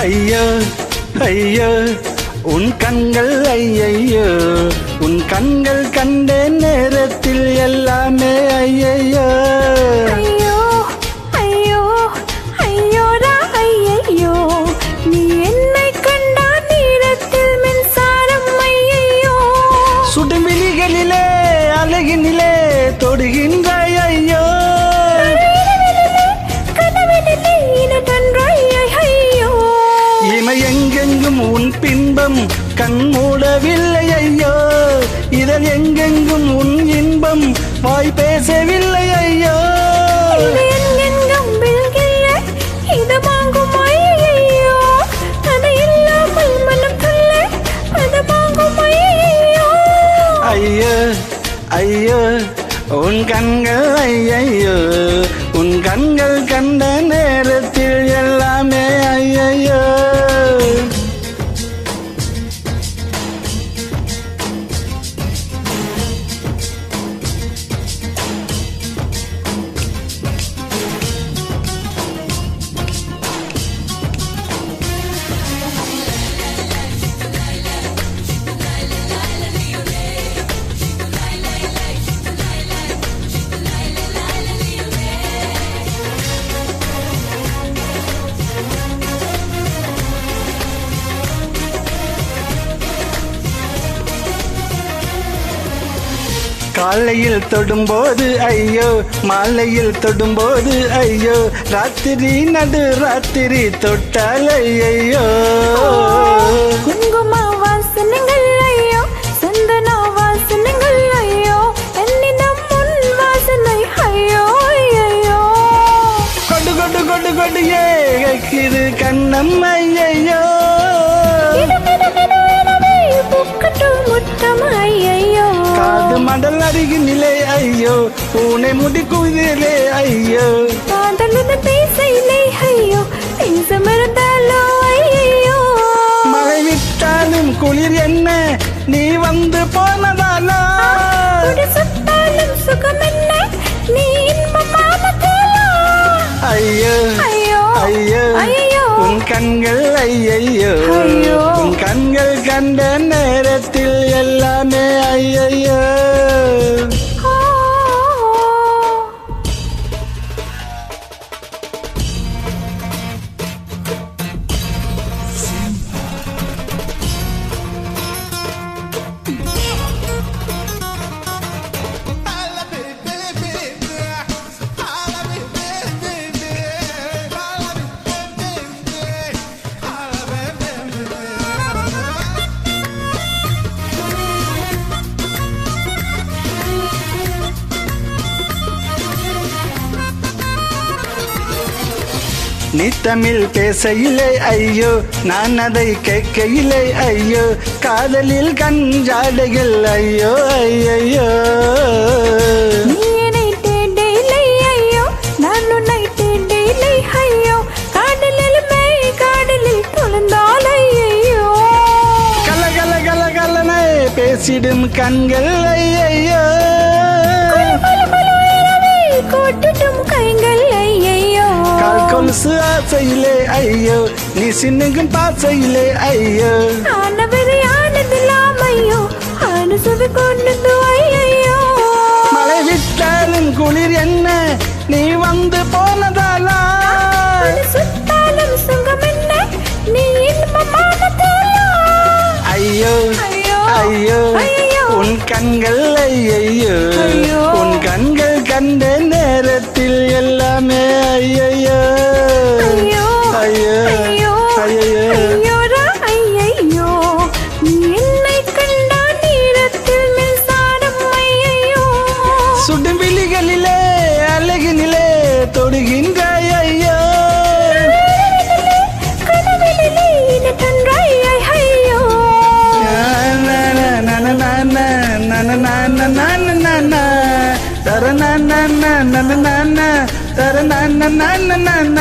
ஐயோ ஐயோ உன் கண்கள், ஐயையோ உன் கண்கள் கண்ட நேரத்தில் எல்லாமே ஐயையோ. ஐயோ ஐயோ ஐயோடா ஐயையோ, நீ என்னை கண்ட நேரத்தில் மின்சாரம் ஐயையோ. சுடுவிழிகளிலே அழகினிலே தொடுகின்ற ஐயோ, இமை எங்கெங்கும் உன் பின்பம் கண் மூடவில்லை ஐயோ, இதழ் எங்கெங்கும் உன் இன்பம் வாய் பேசவில்லை ஐயோ. ஐயோ ஐயோ உன் கண்கள், ஐயையோ உன் கண்கள் கண்ட நேரத்தில் எல்லாமே ஐயையோ. காலையில் தொடும்போது ஐயோ, மாலையில் தொடும்போது ஐயோ, ராத்திரி நடு ராத்திரி தொட்டால் ஐயோ. குங்கும வாசனைகள் ஐயோ, சந்தன வாசனைகள் ஐயோ, என்னிடம் முன் வாசனை ஐயோ ஐயோ. கொடு கொடு கொடு கொடு ஏகிது கண்ணம் ஐயோ, காது மடல் அருகினிலே ஐயோ, பூனை முடி குதிலே ஐயோ, காதலுடன் பேசையிலே ஐயோ, பேச மறந்தாலோ ஐயோ. மழை விட்டாலும் குளிர் என்ன நீ வந்து போனதாலோ, சுத்தாலும் சுகம் என்ன நீ இன்பமானதாலோ. ஐயோ ஐயோ ஐயோ உன் கண்கள், ஐயையோ உன் கண்கள் கண்ட நேரத்தில் எல்லாமே ஐயையோ. நீ தமிழ் பேசையிலே ஐயோ, நான் அதை கேட்கையிலே ஐயோ, காதலில் கஞ்சாடைகள் ஐயோ ஐயோ. நீ என்னை தேடையிலே ஐயோ, நான் உன்னை தேடையிலே ஐயோ, காதலில் மேய் காதலில் தொலைந்தால் ஐயோ. கல கல கல கலனை பேசிடும் கண்கள் ஐயோ, கூட்டிட்டும் கைகள் ஐயோ. கால் கொலுசு ஆசையிலே ஐயோ, நீ சின்னுக்கும் பாசையிலே ஐயோ, ஆனவரை ஆனதில்லாம் ஐயோ, ஆன சுவை கொண்டது ஐயோ. மழை விட்டாலும் குளிர் என்ன நீ வந்து போனதாலா, சுத்தாலும் சுகம் என்ன நீ இன்பமானதாலா. ஐயோ ஐயோ உன் கண்கள், ஐயையோ உன் கண்கள் கண்ட நேரத்தில் எல்லாமே ஐயையோ. ஐயோ ஐயோ ஐயோ. தர நன்ன தர நன்ன நன்ன